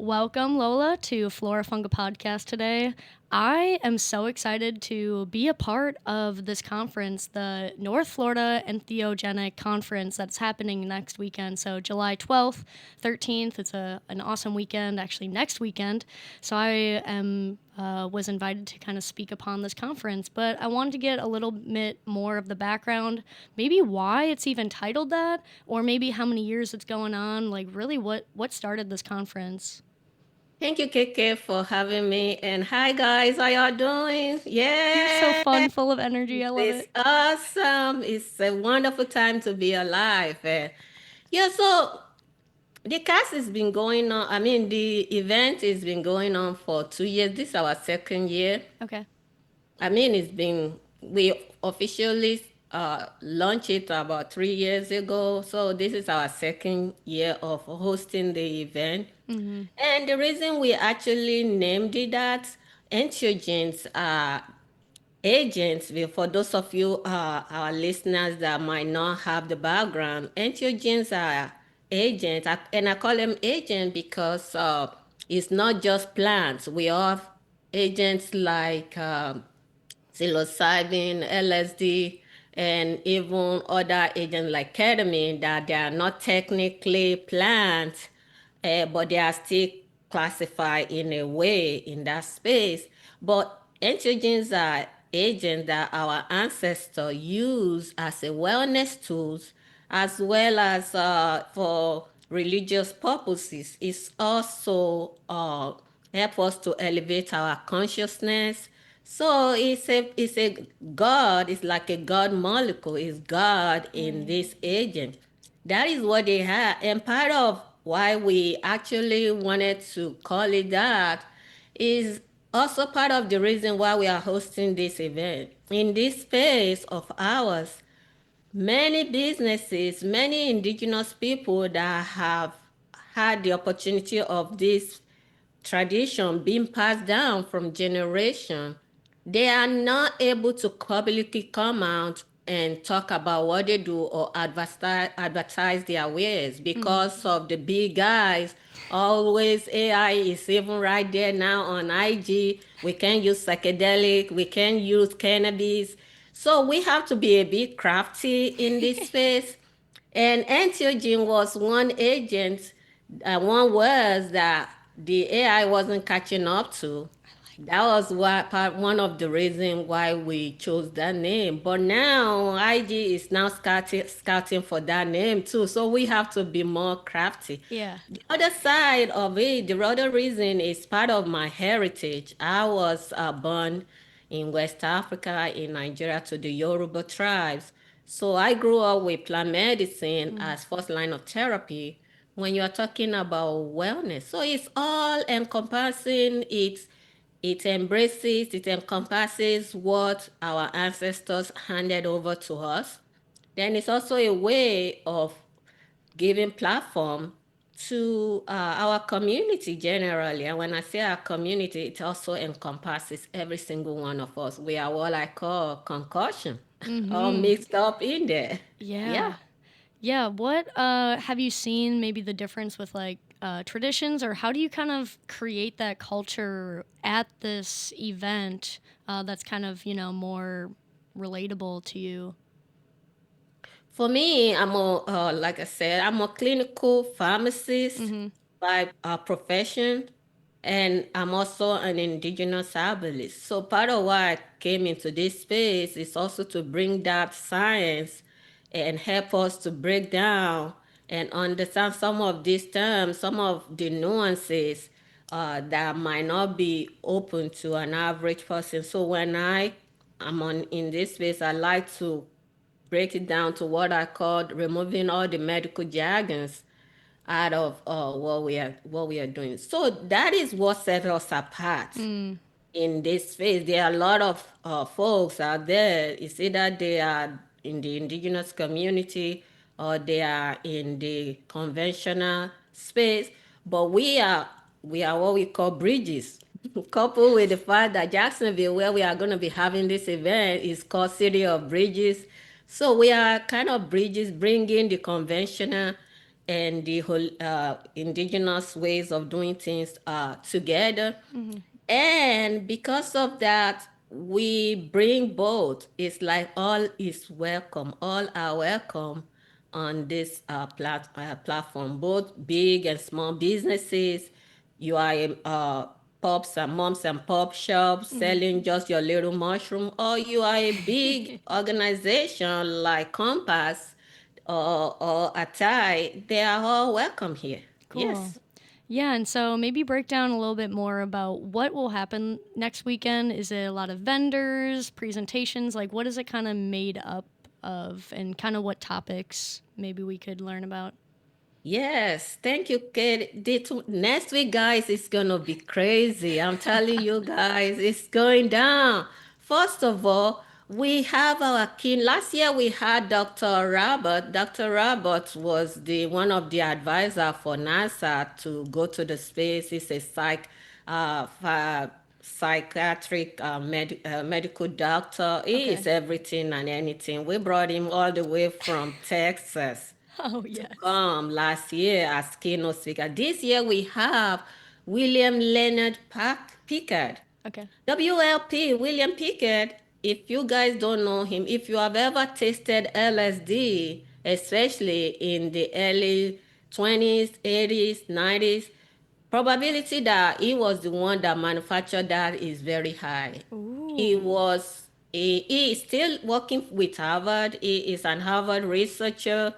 Welcome, Lola, to Flora Funga Podcast today. I am so excited to be a part of this conference, the North Florida Entheogenic Conference that's happening next weekend. So July 12th, 13th. It's an awesome weekend, actually next weekend. So I am was invited to kind of speak upon this conference, but I wanted to get a little bit more of the background, maybe why it's even titled that, or maybe how many years it's going on, like really what started this conference. Thank you, KK, for having me. And hi, guys. How y'all doing? You're so Yeah, fun, full of energy. I love it's it. awesome. It's a wonderful time to be alive. Yeah, so the cast has been going on. I mean, the event has been going on for 2 years. This is our second year. Okay. I mean, we officially launched it about 3 years ago. So this is our second year of hosting the event. Mm-hmm. And the reason we actually named it that, entheogens are agents. For those of you, our listeners that might not have the background, entheogens are agents, and I call them agents because it's not just plants. We have agents like psilocybin, LSD, and even other agents like ketamine that they are not technically plants, but they are still classified in a way in that space. But entheogens are agents that our ancestors use as a wellness tools as well as for religious purposes. It's also help us to elevate our consciousness. So it's a God. It's like a God molecule. It's God in Right. this agent. That is what they have, and part of why we actually wanted to call it that is also part of the reason why we are hosting this event in this space of ours. Many businesses, many indigenous people that have had the opportunity of this tradition being passed down from generation, they are not able to publicly come out and talk about what they do or advertise their wares Mm-hmm. because of the big guys. Always AI is even right there now on IG. We can use psychedelic, we can use cannabis. So we have to be a bit crafty in this space. And entheogen was one agent, one words that the AI wasn't catching up to. That was one of the reasons why we chose that name. But now IG is now scouting for that name too. So we have to be more crafty. Yeah. The other side of it, the other reason is part of my heritage. I was born in West Africa, in Nigeria, to the Yoruba tribes. So I grew up with plant medicine Mm. as first line of therapy when you are talking about wellness. So it's all encompassing. It encompasses what our ancestors handed over to us. Then it's also a way of giving platform to our community generally. And when I say our community, it also encompasses every single one of us. We are what I call concussion, all Mm-hmm. mixed up in there. Yeah. Yeah. Yeah. What have you seen maybe the difference with like traditions, or how do you kind of create that culture at this event that's kind of, more relatable to you? For me, like I said, I'm a clinical pharmacist Mm-hmm. by profession, and I'm also an indigenous herbalist. So part of why I came into this space is also to bring that science and help us to break down and understand some of these terms, some of the nuances that might not be open to an average person. So when I'm on in this space, I like to break it down to what I called removing all the medical jargons out of what we are doing. So that is what sets us apart Mm. in this space. There are a lot of folks out there. It's either they are in the indigenous community or they are in the conventional space, but we are what we call bridges. Coupled with the fact that Jacksonville, where we are going to be having this event, is called City of Bridges. So we are kind of bridges bringing the conventional and the whole indigenous ways of doing things together. Hmm. And because of that, we bring both. It's like all is welcome, all are welcome on this platform, both big and small businesses. You are a pops and moms and pop shops Hmm. selling just your little mushroom, or you are a big organization like Compass or Atai. They are all welcome here. Cool. Yes. Yeah, and so maybe break down a little bit more about what will happen next weekend. Is it a lot of vendors, presentations? Like, what is it kind of made up of, and kind of what topics maybe we could learn about? Yes, thank you, Kate. Next week, guys, it's gonna be crazy. I'm telling you guys, it's going down. First of all, we have our king. Last year we had Dr. Robert. Dr. Robert was the one of the advisor for NASA to go to the space. He's a psychiatric medical doctor. He Okay. is everything and anything. We brought him all the way from Texas Oh, to yes. come last year as keynote speaker. This year we have William Leonard Pickard. Okay. WLP, William Pickard, if you guys don't know him, if you have ever tasted LSD, especially in the early 20s, 80s, 90s, probability that he was the one that manufactured that is very high. Ooh. He is still working with Harvard. He is an Harvard researcher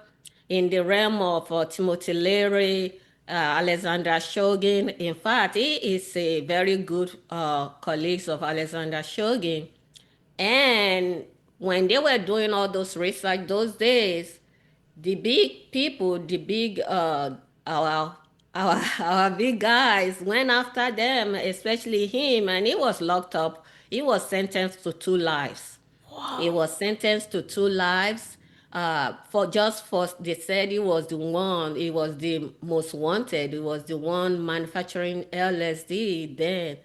in the realm of Timothy Leary, Alexander Shogin. In fact, he is a very good colleague of Alexander Shogin. And when they were doing all those research those days, the big people, the big our big guys went after them, especially him, and he was locked up. He was sentenced to 2 lives. He Whoa. was sentenced to 2 lives for just for they said he was the one, he was the most wanted, he was the one manufacturing LSD then.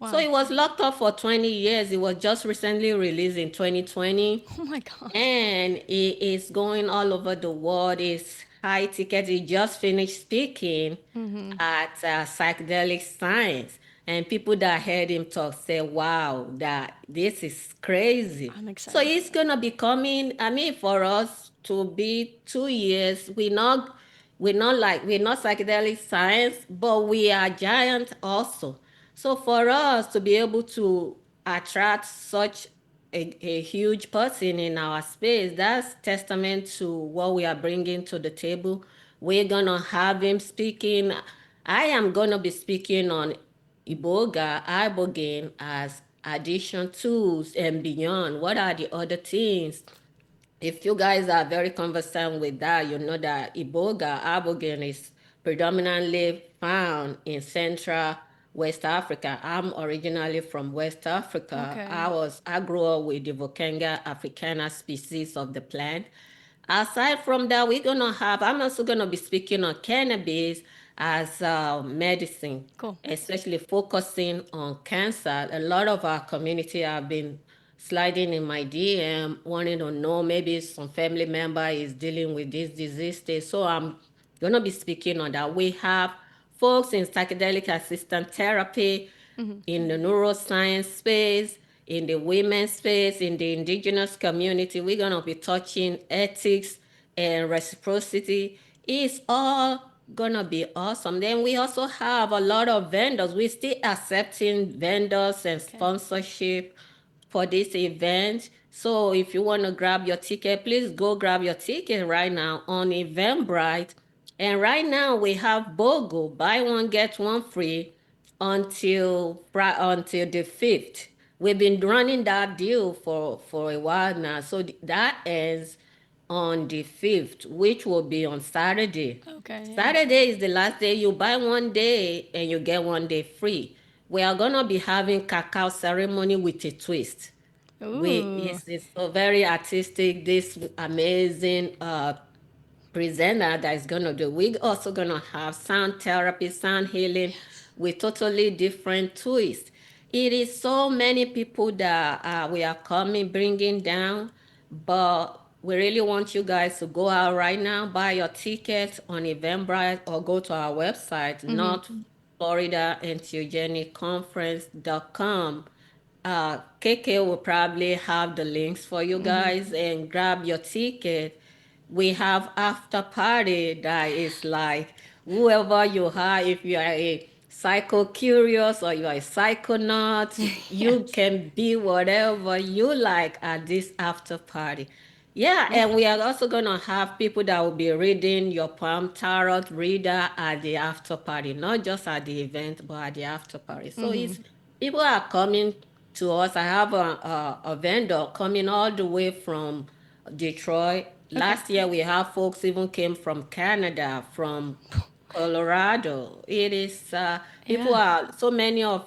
So Wow. he was locked up for 20 years. He was just recently released in 2020, Oh my gosh. and he is going all over the world. He's high ticket. He just finished speaking Mm-hmm. at Psychedelic Science. And people that heard him talk say, wow, that this is crazy. I'm So excited for he's that. gonna be coming. I mean, for us to be 2 years, we're not psychedelic science, but we are giant also. So for us to be able to attract such a huge person in our space, that's testament to what we are bringing to the table. We're gonna have him speaking. I am gonna be speaking on iboga as addition tools and beyond. What are the other things? If you guys are very conversant with that, you know that Iboga is predominantly found in Central West Africa. I'm originally from West Africa. Okay. I grew up with the Vokenga africana species of the plant. Aside from that, I'm also gonna be speaking on cannabis as medicine, Cool. especially focusing on cancer. A lot of our community have been sliding in my DM, wanting to know maybe some family member is dealing with this disease state. So I'm gonna be speaking on that. We have folks in psychedelic assistant therapy, Mm-hmm. in the neuroscience space, in the women's space, in the indigenous community. We're going to be touching ethics and reciprocity. It's all going to be awesome. Then we also have a lot of vendors. We're still accepting vendors and Okay. sponsorship for this event. So if you want to grab your ticket, please go grab your ticket right now on Eventbrite. And right now we have BOGO, buy one get one free until the 5th. We've been running that deal for a while now. So that ends on the 5th, which will be on Saturday. Okay. Yeah. Saturday is the last day. You buy one day and you get one day free. We are gonna be having cacao ceremony with a twist. Ooh. It's so very artistic. This amazing presenter that is gonna do. We're also gonna have sound therapy, sound healing Yes. with totally different twists. It is so many people that we are coming, bringing down, but we really want you guys to go out right now, buy your tickets on Eventbrite or go to our website, Mm-hmm. North Florida Entheogenic Conference.com. KK will probably have the links for you Mm-hmm. guys and grab your ticket. We have after party that is like whoever you are, if you are a psycho curious or you are a psychonaut, you Yes. can be whatever you like at this after party. Yeah, Yeah. and we are also gonna have people that will be reading your palm tarot reader at the after party, not just at the event, but at the after party. So Mm-hmm. it's people are coming to us. I have a vendor coming all the way from Detroit. Okay. Last year we have folks even came from Canada, from Colorado. It is people Yeah. are so many of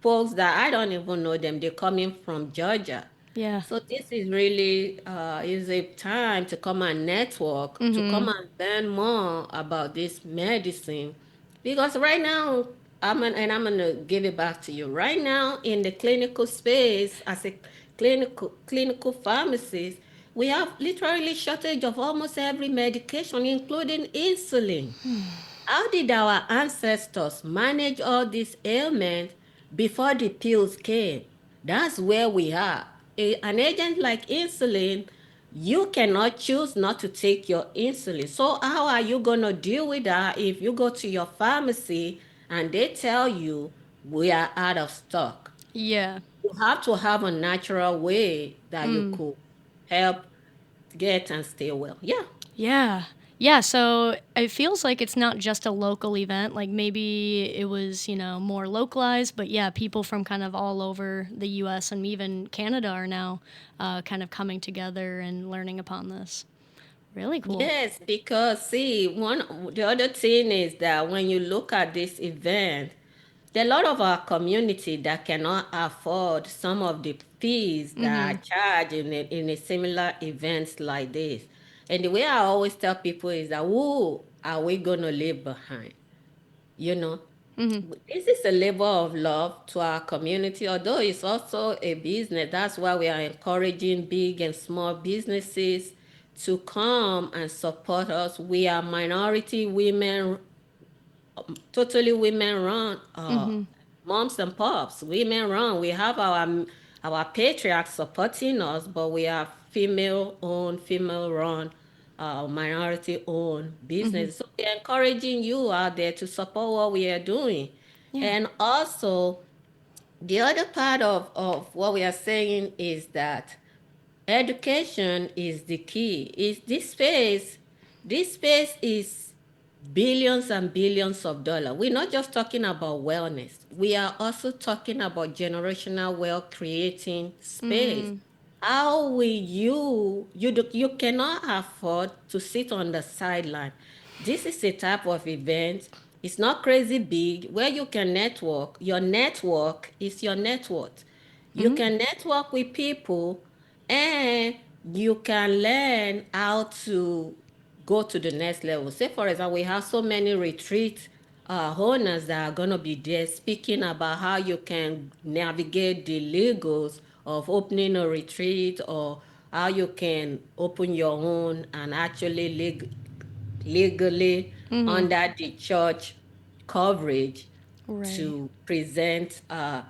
folks that I don't even know them. They're coming from Georgia. Yeah. So this is really is a time to come and network, to Mm-hmm. come and learn more about this medicine, because right now I'm gonna give it back to you. Right now in the clinical space, as a clinical pharmacist, we have literally shortage of almost every medication, including insulin. How did our ancestors manage all these ailments before the pills came? That's where we are. An agent like insulin, you cannot choose not to take your insulin. So, how are you going to deal with that if you go to your pharmacy and they tell you we are out of stock? Yeah. You have to have a natural way that you Mm. could help get and stay well. Yeah. Yeah. Yeah, so it feels like it's not just a local event. Like maybe it was, more localized, but yeah, people from kind of all over the US and even Canada are now kind of coming together and learning upon this. Really cool. Yes, because see, the other thing is that when you look at this event, there are a lot of our community that cannot afford some of the fees that Mm-hmm. are charged in a similar events like this. And the way I always tell people is that who are we gonna leave behind? You know, Mm-hmm. this is a labor of love to our community, although it's also a business. That's why we are encouraging big and small businesses to come and support us. We are minority women, totally women run, Mm-hmm. moms and pops, women run. We have our patriarchs supporting us, but we are female owned, female run, minority owned Mm-hmm. business. So we're encouraging you out there to support what we are doing. Yeah. And also, the other part of what we are saying is that education is the key. Is this space is billions and billions of dollars. We're not just talking about wellness. We are also talking about generational wealth creating space. Mm-hmm. How will you cannot afford to sit on the sideline. This is a type of event. It's not crazy big where you can network. Your network is your net worth. You Mm-hmm. can network with people and you can learn how to go to the next level. Say, for example, we have so many retreat owners that are going to be there speaking about how you can navigate the legals of opening a retreat or how you can open your own and actually legally Mm-hmm. under the church coverage Right. to present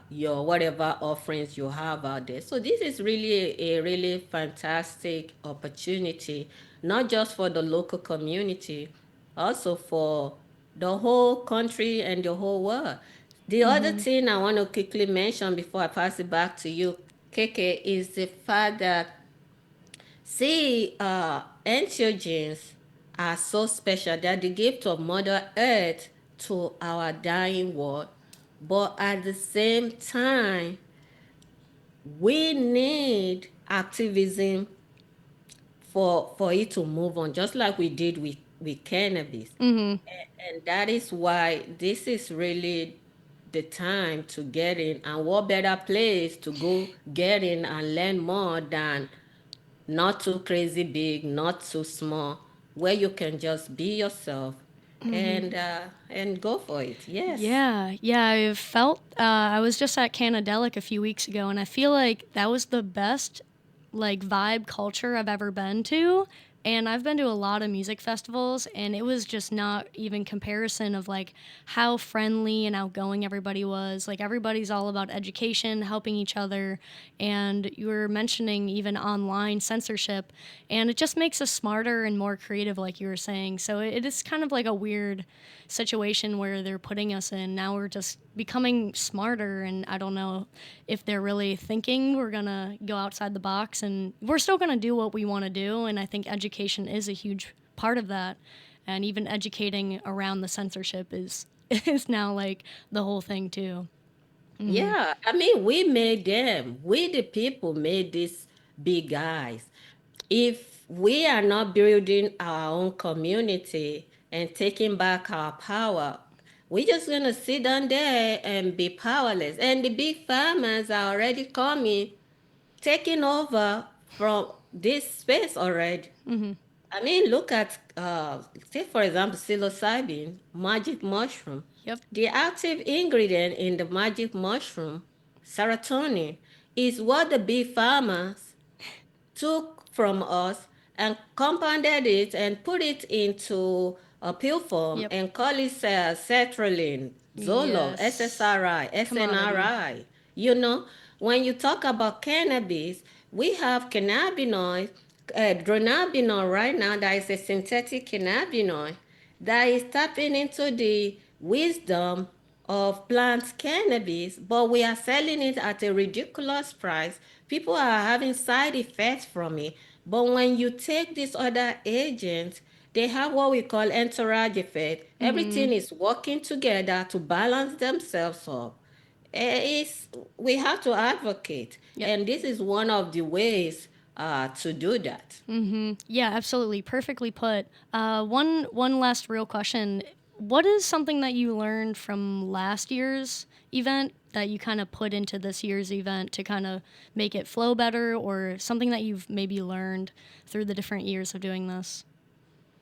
your whatever offerings you have out there. So this is really a really fantastic opportunity, not just for the local community, also for the whole country and the whole world. The other Mm-hmm. thing I want to quickly mention before I pass it back to you, KK, is the fact that see, entheogens are so special. They're the gift of Mother Earth to our dying world. But at the same time, we need activism for it to move on, just like we did with cannabis. Mm-hmm. And that is why this is really the time to get in. And what better place to go get in and learn more than not too crazy big, not too small, where you can just be yourself Mm-hmm. and go for it. Yes. Yeah, yeah, I've felt. I was just at Canadelic a few weeks ago, and I feel like that was the best like vibe culture I've ever been to. And I've been to a lot of music festivals, and it was just not even comparison of like how friendly and outgoing everybody was. Like everybody's all about education, helping each other, and you were mentioning even online censorship, and it just makes us smarter and more creative, like you were saying. So it is kind of like a weird situation where they're putting us in. Now we're just becoming smarter, and I don't know if they're really thinking we're gonna go outside the box, and we're still gonna do what we want to do. And I think education is a huge part of that, and even educating around the censorship is is now like the whole thing too. Yeah, I mean, we made them. We, the people, made these big guys. If we are not building our own community and taking back our power, we're just going to sit down there and be powerless. And the big farmers are already coming, taking over from this space already. I mean, look at, say, for example, psilocybin, magic mushroom. Yep. The active ingredient in the magic mushroom, serotonin, is what the big farmers took from us and compounded it and put it into a pill form Yep. and call it sertraline, Zoloft, Yes. SSRI, Commodity. SNRI. You know, when you talk about cannabis, we have cannabinoids, dronabinol right now that is a synthetic cannabinoid that is tapping into the wisdom of plant cannabis, but we are selling it at a ridiculous price. People are having side effects from it. But when you take these other agents, they have what we call entourage effect. Everything is working together to balance themselves up. It's, we have to advocate, Yep. and this is one of the ways to do that. Yeah, absolutely. Perfectly put. One last real question. What is something that you learned from last year's event that you kind of put into this year's event to kind of make it flow better, or something that you've maybe learned through the different years of doing this?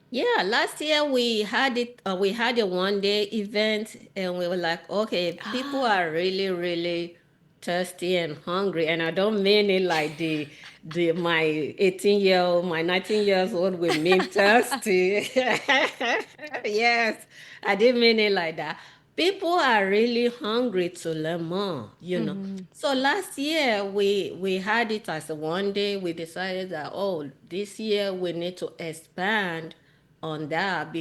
Yeah, last year we had it. We had a 1 day event, and we were like, okay, people Ah, are really, really thirsty and hungry. And I don't mean it like the my 18-year old, my 19 years old we mean thirsty. Yes, I didn't mean it like that. People are really hungry to learn more, you know. So last year we had it as a 1 day. We decided that, oh, this year we need to expand on that.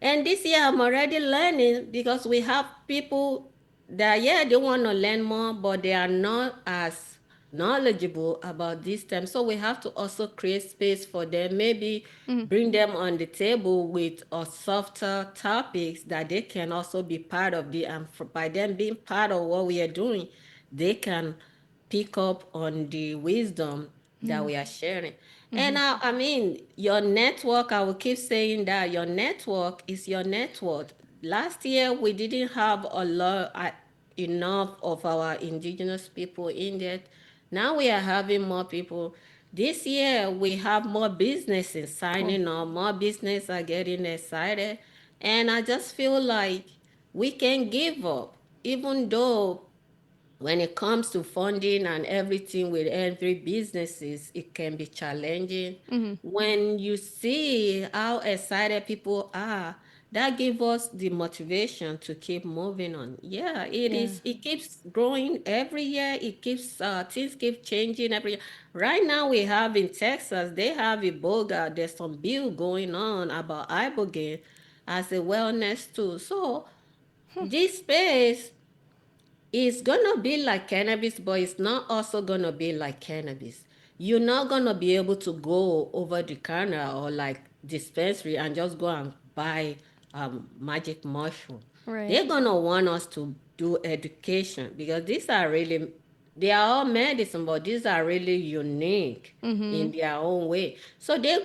And this year I'm already learning because we have people that, yeah, they want to learn more, but they are not as knowledgeable about this time. So we have to also create space for them, maybe bring them on the table with a softer topics that they can also be part of the, and by them being part of what we are doing, they can pick up on the wisdom that we are sharing. And I mean, your network, I will keep saying that your network is your network. Last year, we didn't have a lot, enough of our indigenous people in there. Now we are having more people. This year, we have more businesses cool. signing up, more business are getting excited. And I just feel like we can give up, even though when it comes to funding and everything with every businesses, it can be challenging. When you see how excited people are, that gives us the motivation to keep moving on. Yeah, it Yeah. is. It keeps growing every year. It keeps things keep changing every year. Right now, we have in Texas, they have a BOGO. There's some bill going on about ibogaine as a wellness tool. So this space, it's gonna be like cannabis, but it's not also gonna be like cannabis. You're not gonna be able to go over the counter or like dispensary and just go and buy magic mushroom. Right. They're gonna want us to do education because these are really, they are all medicine, but these are really unique in their own way. So we're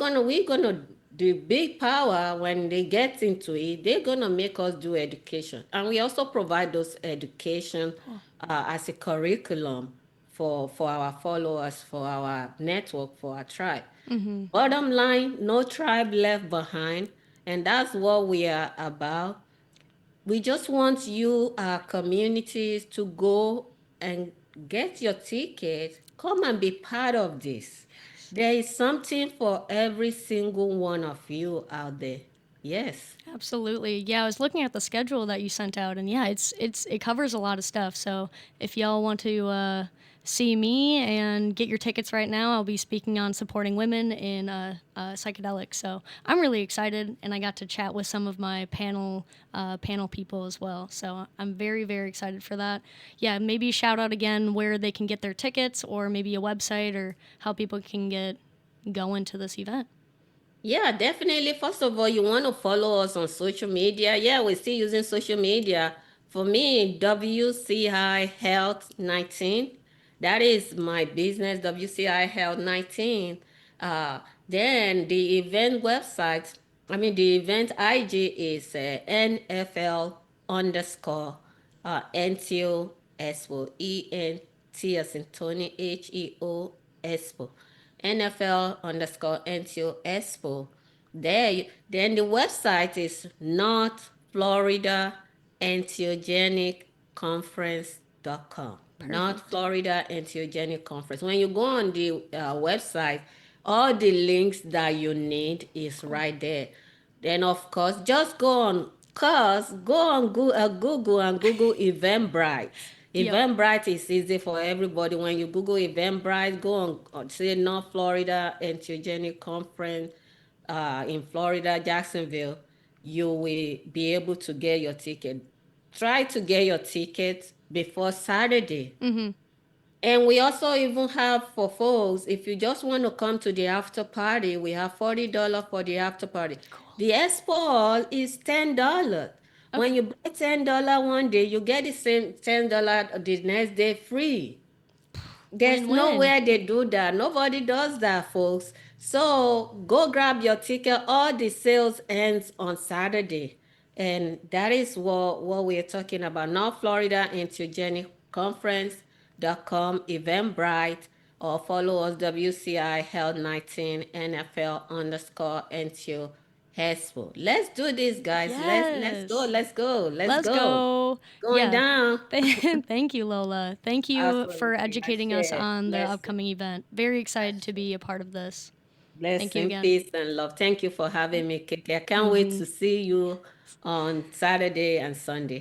gonna, the big power when they get into it, they're gonna make us do education, and we also provide those education Cool. as a curriculum for our followers, for our network, for our tribe. Bottom line, no tribe left behind, and that's what we are about. We just want you, our communities, to go and get your ticket Come and be part of this. There is something for every single one of you out there. Yes. Absolutely. Yeah, I was looking at the schedule that you sent out, and yeah, it covers a lot of stuff. So if y'all want to see me and get your tickets right now, I'll be speaking on supporting women in psychedelics. So I'm really excited, and I got to chat with some of my panel people as well. So I'm very excited for that. Yeah, maybe shout out again where they can get their tickets, or maybe a website, or how people can get going to this event. Yeah, definitely. First of all, you want to follow us on social media. Yeah, we're still using social media. For me, WCI Health 19. That is my business, WCI Health 19. Then the event website, the event IG is NFL underscore NTO Expo. ENT as in Tony, HEO Expo. NFL underscore NTO Expo. Then the website is North Florida Entheogenic Conference.com. North Perfect. Florida Entheogenic Conference. When you go on the website, all the links that you need is Cool. right there. Then, of course, just go on Google and Google Eventbrite. Yep. Eventbrite is easy for everybody. When you Google Eventbrite, go on say North Florida Entheogenic Conference in Florida, Jacksonville. You will be able to get your ticket. Try to get your ticket before Saturday. Mm-hmm. And we also even have for folks, if you just want to come to the after party, we have $40 for the after party. Cool. The expo hall is $10. When Okay. you buy $10 one day, you get the same $10 the next day free. There's Win-win. nowhere they do that. Nobody does that, folks. So go grab your ticket. All the sales ends on Saturday. And that is what we're talking about. North Florida Entheogenic Conference.com, Eventbrite, or follow us WCI Health 19 NFL underscore Entheo Expo. Let's do this, guys. Let's go. Yes. Let's go. Let's Let's go. go. Going Yeah. down. Thank you, Lola. Thank you for Absolutely. I educating us share. on the Blessing. upcoming event. Very I excited to share. be a part of this. Thank you Blessing, again. peace, and love. Thank you for having me, Kiki. I can't wait Mm-hmm. to see you on Saturday and Sunday.